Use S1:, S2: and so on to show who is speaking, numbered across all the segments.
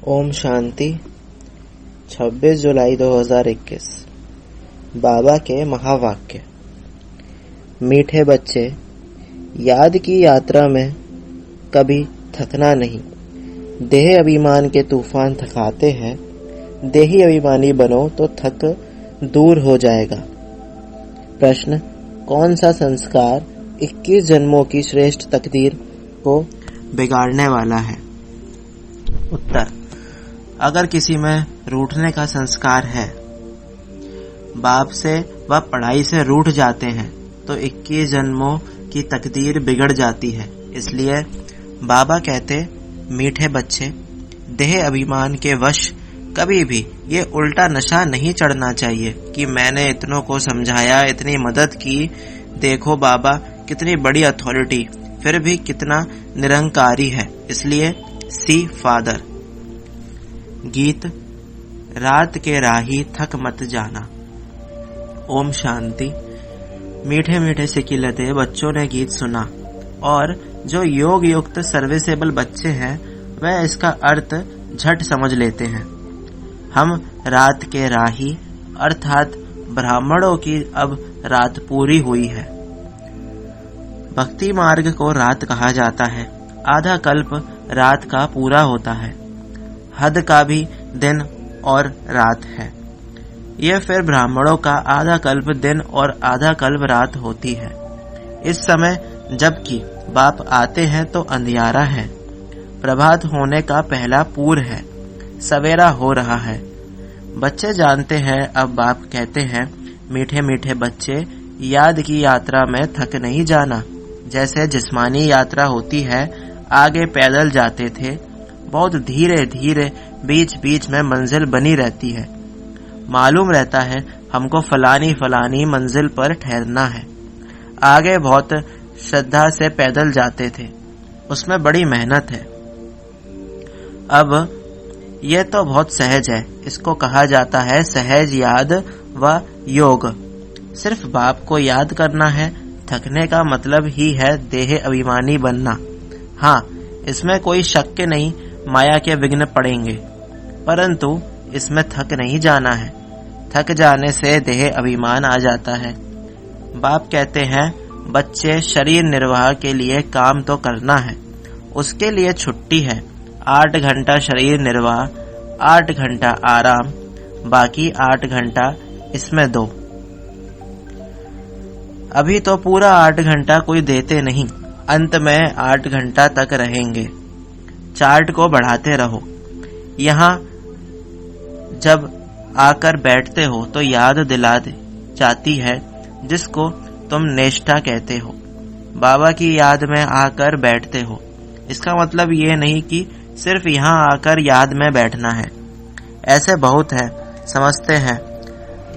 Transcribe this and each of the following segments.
S1: ओम शांति। 26 जुलाई 2021। बाबा के महावाक्य। मीठे बच्चे, याद की यात्रा में कभी थकना नहीं। देह अभिमान के तूफान थकाते हैं। देही अभिमानी बनो तो थक दूर हो जाएगा। प्रश्न: कौन सा संस्कार 21 जन्मों की श्रेष्ठ तकदीर को बिगाड़ने वाला है? उत्तर: अगर किसी में रूठने का संस्कार है, बाप से व पढ़ाई से रूठ जाते हैं, तो 21 जन्मों की तकदीर बिगड़ जाती है। इसलिए बाबा कहते, मीठे बच्चे, देह अभिमान के वश कभी भी ये उल्टा नशा नहीं चढ़ना चाहिए कि मैंने इतनों को समझाया, इतनी मदद की, देखो बाबा कितनी बड़ी अथॉरिटी, फिर भी कितना निरंकारी है, इसलिए सी फादर। गीत: रात के राही थक मत जाना। ओम शांति। मीठे मीठे सिकिलते बच्चों ने गीत सुना और जो योग युक्त सर्विसेबल बच्चे हैं वह इसका अर्थ झट समझ लेते हैं। हम रात के राही अर्थात ब्राह्मणों की अब रात पूरी हुई है। भक्ति मार्ग को रात कहा जाता है। आधा कल्प रात का पूरा होता है। हद का भी दिन और रात है। यह फिर ब्राह्मणों का आधा कल्प दिन और आधा कल्प रात होती है। इस समय जबकि बाप आते हैं तो अंधियारा है। प्रभात होने का पहला पूर है। सवेरा हो रहा है। बच्चे जानते हैं। अब बाप कहते हैं, मीठे मीठे बच्चे, याद की यात्रा में थक नहीं जाना। जैसे जिस्मानी यात्रा होती है, आगे पैदल जाते थे, बहुत धीरे धीरे बीच बीच में मंजिल बनी रहती है। मालूम रहता है हमको फलानी मंजिल पर ठहरना है। आगे बहुत श्रद्धा से पैदल जाते थे, उसमें बड़ी मेहनत है। अब यह तो बहुत सहज है। इसको कहा जाता है सहज याद व योग। सिर्फ बाप को याद करना है। थकने का मतलब ही है देह अभिमानी बनना। हाँ, इसमें कोई शक नहीं, माया के विघ्न पड़ेंगे, परंतु इसमें थक नहीं जाना है। थक जाने से देह अभिमान आ जाता है। बाप कहते हैं, बच्चे, शरीर निर्वाह के लिए काम तो करना है, उसके लिए छुट्टी है। 8 घंटा शरीर निर्वाह, 8 घंटा आराम, बाकी 8 घंटा इसमें दो। अभी तो पूरा 8 घंटा कोई देते नहीं, अंत में 8 घंटा तक रहेंगे। चार्ट को बढ़ाते रहो। यहाँ जब आकर बैठते हो तो याद दिला जाती है जिसको तुम नेष्ठा कहते हो। बाबा की याद में आकर बैठते हो। इसका मतलब ये नहीं कि सिर्फ यहाँ आकर याद में बैठना है। ऐसे बहुत है, समझते हैं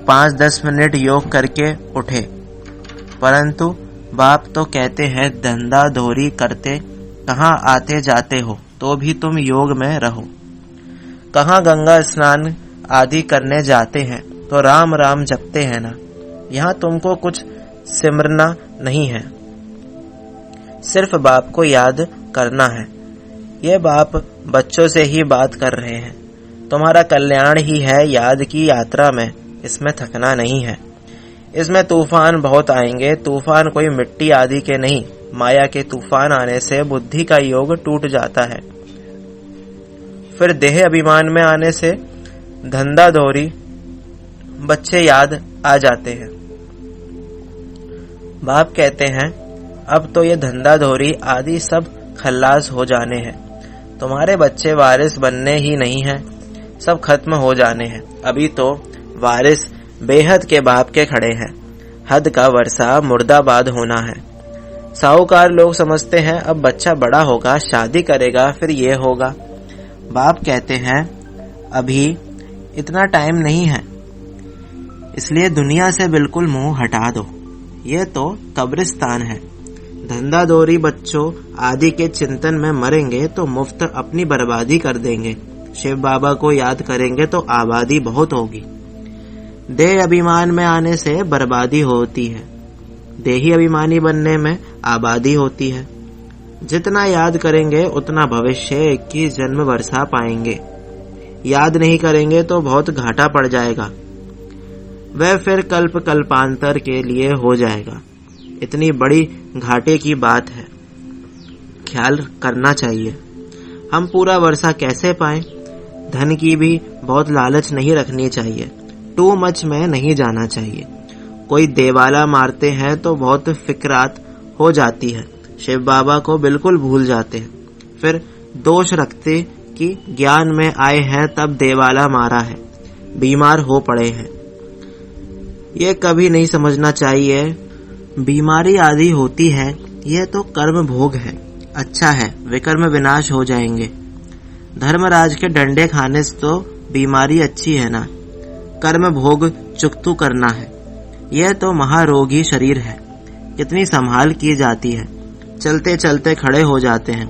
S1: 5-10 मिनट योग करके उठे, परंतु बाप तो कहते हैं धंधा धोरी करते कहाँ आते जाते हो, तो भी तुम योग में रहो। कहाँ गंगा स्नान आदि करने जाते हैं तो राम राम जपते हैं ना। यहाँ तुमको कुछ सिमरना नहीं है, सिर्फ बाप को याद करना है। ये बाप बच्चों से ही बात कर रहे हैं। तुम्हारा कल्याण ही है याद की यात्रा में, इसमें थकना नहीं है। इसमें तूफान बहुत आएंगे। तूफान कोई मिट्टी आदि के नहीं, माया के तूफान आने से बुद्धि का योग टूट जाता है। फिर देह अभिमान में आने से धंधा धोरी बच्चे याद आ जाते हैं। बाप कहते हैं, अब तो ये धंधा धोरी आदि सब खल्लास हो जाने हैं। तुम्हारे बच्चे वारिस बनने ही नहीं हैं, सब खत्म हो जाने हैं। अभी तो वारिस बेहद के बाप के खड़े हैं। हद का वर्षा मुर्दाबाद होना है। साहूकार लोग समझते हैं अब बच्चा बड़ा होगा, शादी करेगा, फिर ये होगा। बाप कहते हैं, अभी इतना टाइम नहीं है, इसलिए दुनिया से बिल्कुल मुंह हटा दो। ये तो कब्रिस्तान है। धंधा दोरी बच्चों आदि के चिंतन में मरेंगे तो मुफ्त अपनी बर्बादी कर देंगे। शिव बाबा को याद करेंगे तो आबादी बहुत होगी। देह अभिमान में आने से बर्बादी होती है, देही अभिमानी बनने में आबादी होती है। जितना याद करेंगे उतना भविष्य 21 जन्म वर्षा पाएंगे। याद नहीं करेंगे तो बहुत घाटा पड़ जाएगा, वह फिर कल्प कल्पांतर के लिए हो जाएगा। इतनी बड़ी घाटे की बात है, ख्याल करना चाहिए। हम पूरा वर्षा कैसे पाएं? धन की भी बहुत लालच नहीं रखनी चाहिए, टू मच में नहीं जाना चाहिए। कोई देवाला मारते हैं तो बहुत फिक्रात हो जाती है, शिव बाबा को बिल्कुल भूल जाते हैं, फिर दोष रखते कि ज्ञान में आए हैं तब देवाला मारा है, बीमार हो पड़े हैं। ये कभी नहीं समझना चाहिए। बीमारी आदि होती है, यह तो कर्म भोग है, अच्छा है विकर्म विनाश हो जाएंगे। धर्मराज के डंडे खाने से तो बीमारी अच्छी है ना, कर्म भोग चुकतू करना है। यह तो महारोगी शरीर है, कितनी संभाल की जाती है, चलते चलते खड़े हो जाते हैं,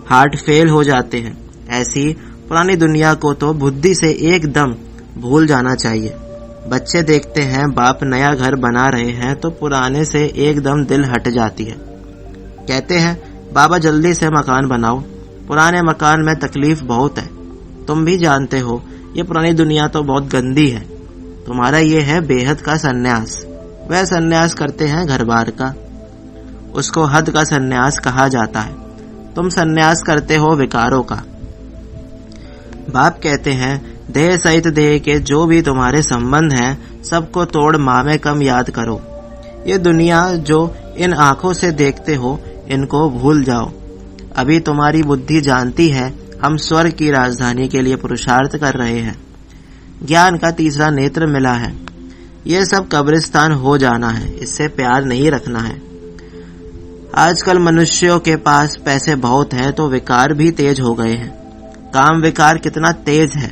S1: हार्ट फेल हो जाते हैं। ऐसी पुरानी दुनिया को तो बुद्धि से एकदम भूल जाना चाहिए। बच्चे देखते हैं बाप नया घर बना रहे हैं तो पुराने से एकदम दिल हट जाती है। कहते हैं बाबा जल्दी से मकान बनाओ, पुराने मकान में तकलीफ बहुत है। तुम भी जानते हो ये पुरानी दुनिया तो बहुत गंदी है। तुम्हारा ये है बेहद का सन्यास। वह सन्यास करते हैं घर बार का, उसको हद का सन्यास कहा जाता है। तुम सन्यास करते हो विकारों का। बाप कहते हैं देह सहित देह के जो भी तुम्हारे संबंध हैं सबको तोड़ माँ में कम याद करो। ये दुनिया जो इन आंखों से देखते हो इनको भूल जाओ। अभी तुम्हारी बुद्धि जानती है हम स्वर्ग की राजधानी के लिए पुरुषार्थ कर रहे हैं। ज्ञान का तीसरा नेत्र मिला है। यह सब कब्रिस्तान हो जाना है, इससे प्यार नहीं रखना है। आजकल मनुष्यों के पास पैसे बहुत हैं तो विकार भी तेज हो गए हैं। काम विकार कितना तेज है,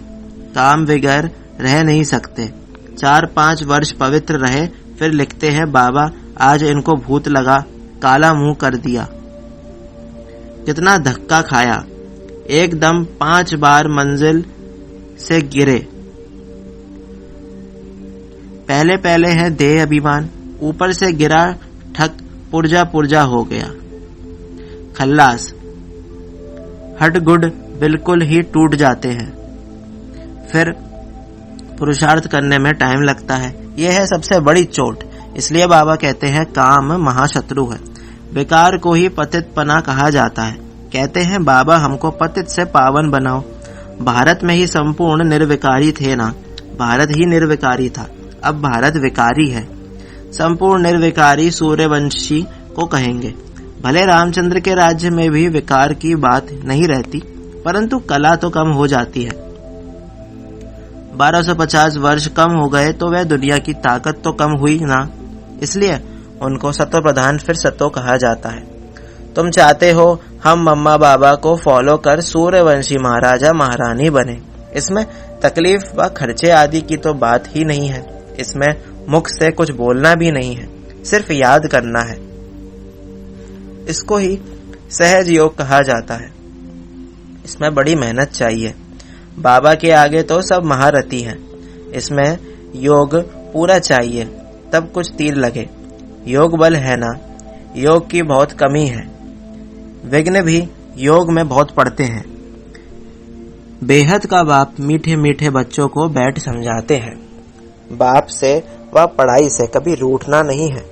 S1: काम बगैर रह नहीं सकते। 4-5 वर्ष पवित्र रहे, फिर लिखते हैं बाबा आज इनको भूत लगा, काला मुंह कर दिया। कितना धक्का खाया, एकदम 5 बार मंजिल से गिरे। पहले पहले है देह अभिमान, ऊपर से गिरा, ठक पुर्जा पुर्जा हो गया। खल्लास हट गुड बिल्कुल ही टूट जाते हैं। फिर पुरुषार्थ करने में टाइम लगता है। यह है सबसे बड़ी चोट। इसलिए बाबा कहते हैं काम महाशत्रु है। विकार को ही पतितपना कहा जाता है। कहते हैं बाबा हमको पतित से पावन बनाओ। भारत में ही संपूर्ण निर्विकारी थे ना, भारत ही निर्विकारी था, अब भारत विकारी है। संपूर्ण निर्विकारी सूर्यवंशी को कहेंगे। भले रामचंद्र के राज्य में भी विकार की बात नहीं रहती, परंतु कला तो कम हो जाती है। 1250 वर्ष कम हो गए तो वह दुनिया की ताकत तो कम हुई ना, इसलिए उनको सतो प्रधान फिर सतो कहा जाता है। तुम चाहते हो हम मम्मा बाबा को फॉलो कर सूर्यवंशी महाराजा महारानी बने। इसमें तकलीफ व खर्चे आदि की तो बात ही नहीं है। इसमें मुख से कुछ बोलना भी नहीं है, सिर्फ याद करना है। इसको ही सहज योग कहा जाता है। इसमें बड़ी मेहनत चाहिए। बाबा के आगे तो सब महारथी हैं। इसमें योग पूरा चाहिए, तब कुछ तीर लगे। योग बल है ना, योग की बहुत कमी है। विघ्न भी योग में बहुत पड़ते हैं। बेहद का बाप मीठे मीठे बच्चों को बैठ समझाते हैं। बाप से व पढ़ाई से कभी रूठना नहीं है।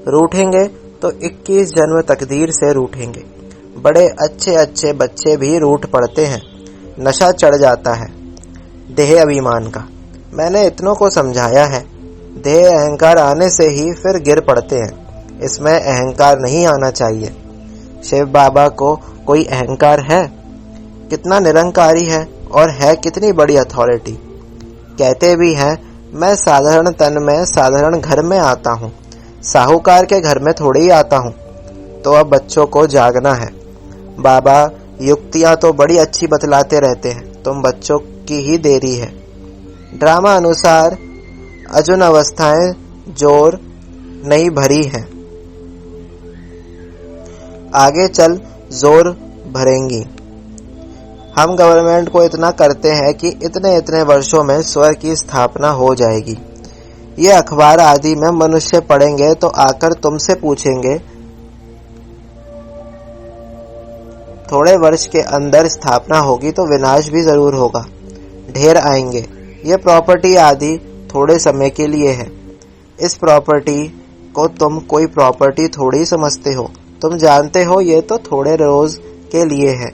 S1: रूठेंगे तो 21 जन्म तकदीर से रूठेंगे। बड़े अच्छे अच्छे बच्चे भी रूठ पड़ते हैं, नशा चढ़ जाता है देह अभिमान का। मैंने इतनों को समझाया है, देह अहंकार आने से ही फिर गिर पड़ते हैं। इसमें अहंकार नहीं आना चाहिए। शिव बाबा को कोई अहंकार है? कितना निरंकारी है और है कितनी बड़ी अथॉरिटी। कहते भी हैं मैं साधारण तन में साधारण घर में आता हूँ, साहूकार के घर में थोड़ी ही आता हूँ। तो अब बच्चों को जागना है। बाबा युक्तियाँ तो बड़ी अच्छी बतलाते रहते हैं, तुम बच्चों की ही देरी है। ड्रामा अनुसार अजुन अवस्थाएं जोर नहीं भरी हैं, आगे चल जोर भरेंगी। हम गवर्नमेंट को इतना करते हैं कि इतने इतने वर्षों में स्वर्ग की स्थापना हो जाएगी। ये अखबार आदि में मनुष्य पढ़ेंगे तो आकर तुमसे पूछेंगे थोड़े वर्ष के अंदर स्थापना होगी तो विनाश भी जरूर होगा। ढेर आएंगे। ये प्रॉपर्टी आदि थोड़े समय के लिए है। इस प्रॉपर्टी को तुम कोई प्रॉपर्टी थोड़ी समझते हो। तुम जानते हो ये तो थोड़े रोज के लिए है।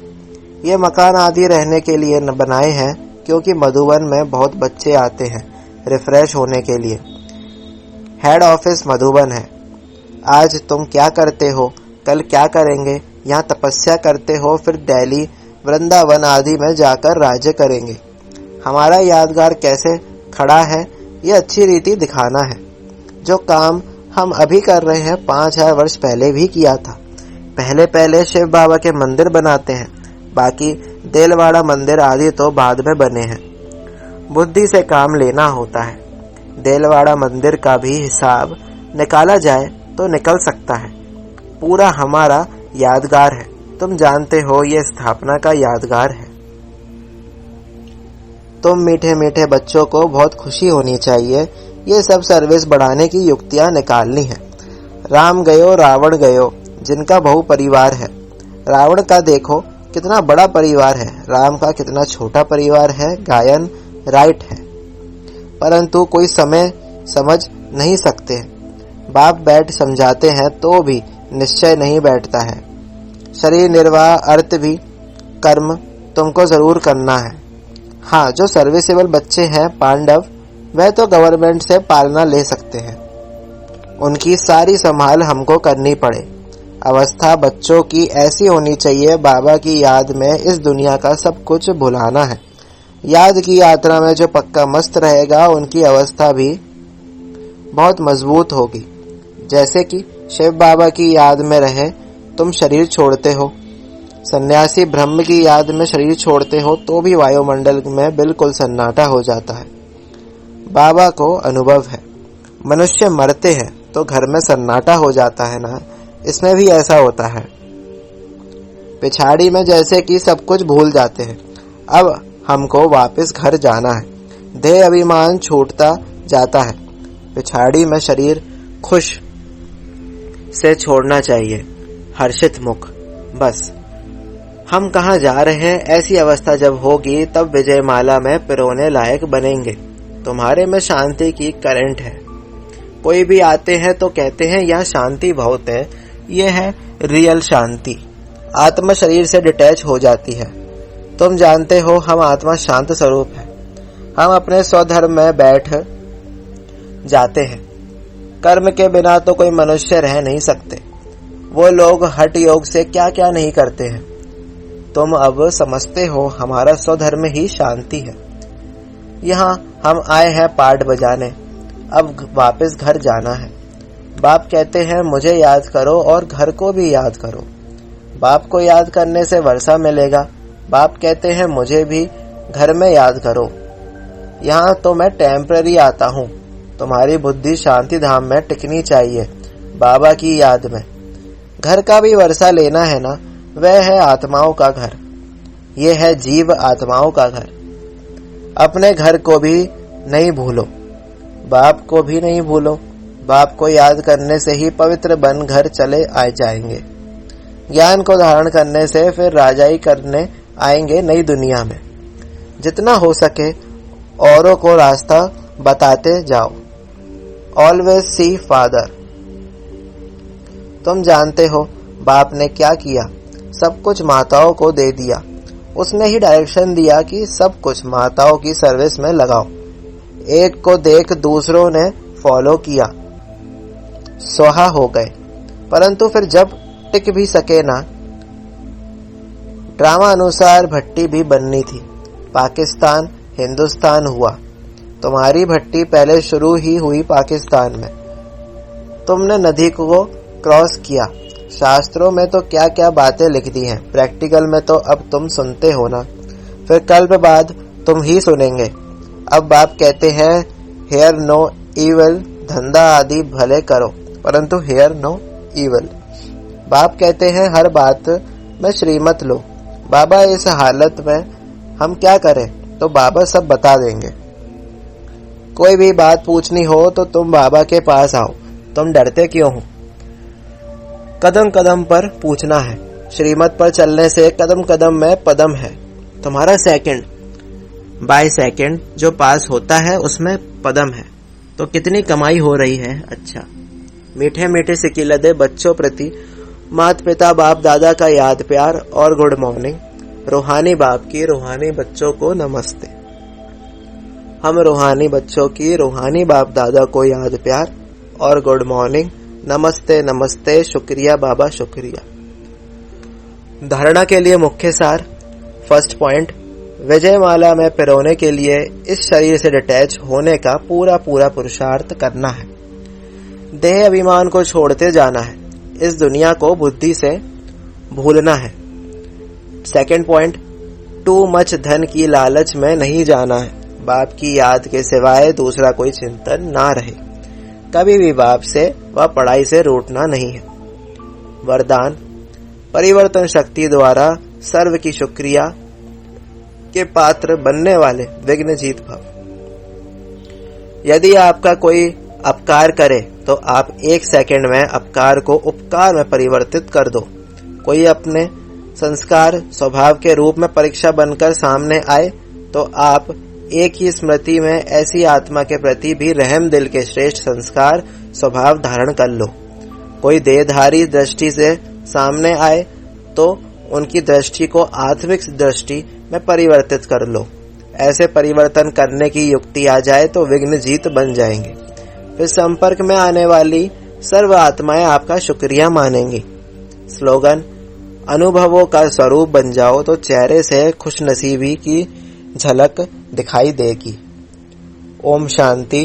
S1: ये मकान आदि रहने के लिए बनाए हैं, क्योंकि मधुबन में बहुत बच्चे आते हैं रिफ्रेश होने के लिए। हेड ऑफिस मधुबन है। आज तुम क्या करते हो, कल क्या करेंगे? यहाँ तपस्या करते हो, फिर दिल्ली, वृंदावन आदि में जाकर राज्य करेंगे। हमारा यादगार कैसे खड़ा है, ये अच्छी रीति दिखाना है। जो काम हम अभी कर रहे हैं 5000 वर्ष पहले भी किया था। पहले शिव बाबा के मंदिर बनाते हैं, बाकी देलवाड़ा मंदिर आदि तो बाद में बने हैं। बुद्धि से काम लेना होता है। देलवाड़ा मंदिर का भी हिसाब निकाला जाए तो निकल सकता है। पूरा हमारा यादगार है। तुम जानते हो ये स्थापना का यादगार है। तुम मीठे मीठे बच्चों को बहुत खुशी होनी चाहिए। ये सब सर्विस बढ़ाने की युक्तियां निकालनी है। राम गयो रावण गयो, जिनका बहु परिवार है। रावण का देखो कितना बड़ा परिवार है, राम का कितना छोटा परिवार है। गायन राइट है, परंतु कोई समय समझ नहीं सकते। बाप बैठ समझाते हैं तो भी निश्चय नहीं बैठता है। शरीर निर्वाह अर्थ भी कर्म तुमको जरूर करना है। हाँ, जो सर्विसेबल बच्चे हैं पांडव, वह तो गवर्नमेंट से पालना ले सकते हैं। उनकी सारी संभाल हमको करनी पड़े। अवस्था बच्चों की ऐसी होनी चाहिए, बाबा की याद में इस दुनिया का सब कुछ भुलाना है। याद की यात्रा में जो पक्का मस्त रहेगा, उनकी अवस्था भी बहुत मजबूत होगी। जैसे कि शिव बाबा की याद में रहे तुम शरीर छोड़ते हो, सन्यासी ब्रह्म की याद में शरीर छोड़ते हो, तो भी वायुमंडल में बिल्कुल सन्नाटा हो जाता है। बाबा को अनुभव है। मनुष्य मरते हैं तो घर में सन्नाटा हो जाता है ना, इसमें भी ऐसा होता है। पिछाड़ी में जैसे कि सब कुछ भूल जाते हैं। अब हमको वापस घर जाना है। देह अभिमान छूटता जाता है। पिछाड़ी में शरीर खुश से छोड़ना चाहिए, हर्षित मुख। बस हम कहाँ जा रहे हैं, ऐसी अवस्था जब होगी तब विजय माला में पिरोने लायक बनेंगे। तुम्हारे में शांति की करंट है। कोई भी आते हैं तो कहते हैं यहाँ शांति बहुत है। ये है रियल शांति। आत्मा शरीर से डिटैच हो जाती है। तुम जानते हो हम आत्मा शांत स्वरूप है। हम अपने स्वधर्म में बैठ जाते हैं। कर्म के बिना तो कोई मनुष्य रह नहीं सकते। वो लोग हठ योग से क्या क्या नहीं करते हैं। तुम अब समझते हो हमारा स्वधर्म ही शांति है। यहाँ हम आए हैं पाठ बजाने, अब वापस घर जाना है। बाप कहते हैं मुझे याद करो और घर को भी याद करो। बाप को याद करने से वर्षा मिलेगा। बाप कहते हैं मुझे भी घर में याद करो। यहाँ तो मैं टेम्पररी आता हूँ। तुम्हारी बुद्धि शांति धाम में टिकनी चाहिए, बाबा की याद में। घर का भी वर्षा लेना है ना, वह है आत्माओं का घर। ये है जीव आत्माओं का घर। अपने घर को भी नहीं भूलो, बाप को भी नहीं भूलो। बाप को याद करने से ही पवित्र बन घर चले आ जाएंगे। ज्ञान को धारण करने से फिर राजाई करने आएंगे नई दुनिया में। जितना हो सके औरों को रास्ता बताते जाओ। Always see father. तुम जानते हो बाप ने क्या किया, सब कुछ माताओं को दे दिया। उसने ही डायरेक्शन दिया कि सब कुछ माताओं की सर्विस में लगाओ। एक को देख दूसरों ने फॉलो किया, स्वाहा हो गए। परंतु फिर जब टिक भी सके ना, ड्रामा अनुसार भट्टी भी बननी थी। पाकिस्तान हिंदुस्तान हुआ। तुम्हारी भट्टी पहले शुरू ही हुई पाकिस्तान में। तुमने नदी को क्रॉस किया। शास्त्रों में तो क्या क्या बातें लिख दी हैं, प्रैक्टिकल में तो अब तुम सुनते हो ना, फिर कल्प बाद तुम ही सुनेंगे। अब बाप कहते हैं हेयर नो इवल, धंधा आदि भले करो परंतु हेयर नो इवल। बाप कहते हैं हर बात में श्रीमत लो। बाबा इस हालत में हम क्या करें, तो बाबा सब बता देंगे। कोई भी बात पूछनी हो तो तुम बाबा के पास आओ। तुम डरते क्यों हो? कदम कदम पर पूछना है। श्रीमत पर चलने से कदम कदम में पदम है। तुम्हारा सेकंड बाय सेकंड जो पास होता है उसमें पदम है। तो कितनी कमाई हो रही है। अच्छा, मीठे मीठे सिकिलदे बच्चों प्रति मात पिता बाप दादा का याद प्यार और गुड मॉर्निंग। रूहानी बाप की रूहानी बच्चों को नमस्ते। हम रूहानी बच्चों की रूहानी बाप दादा को याद प्यार और गुड मॉर्निंग। नमस्ते नमस्ते, शुक्रिया बाबा शुक्रिया। धारणा के लिए मुख्य सार। फर्स्ट पॉइंट, विजयमाला में पिरोने के लिए इस शरीर से डिटैच होने का पूरा पुरुषार्थ करना है। देह अभिमान को छोड़ते जाना है। इस दुनिया को बुद्धि से भूलना है। सेकंड पॉइंट, टू मच धन की लालच में नहीं जाना है। बाप की याद के सिवाय दूसरा कोई चिंतन ना रहे। कभी भी बाप से व पढ़ाई से रूठना नहीं है। वरदान, परिवर्तन शक्ति द्वारा सर्व की शुक्रिया के पात्र बनने वाले विघ्नजीत भव। यदि आपका कोई अपकार करे तो आप 1 सेकंड में अपकार को उपकार में परिवर्तित कर दो। कोई अपने संस्कार स्वभाव के रूप में परीक्षा बनकर सामने आए तो आप एक ही स्मृति में ऐसी आत्मा के प्रति भी रहम दिल के श्रेष्ठ संस्कार स्वभाव धारण कर लो। कोई देहधारी दृष्टि से सामने आए तो उनकी दृष्टि को आत्मिक दृष्टि में परिवर्तित कर लो। ऐसे परिवर्तन करने की युक्ति आ जाए तो विघ्न जीत बन जाएंगे। फिर संपर्क में आने वाली सर्व आत्माएं आपका शुक्रिया मानेंगी। स्लोगन, अनुभवों का स्वरूप बन जाओ तो चेहरे से खुशनसीबी की झलक दिखाई देगी। ओम शांति।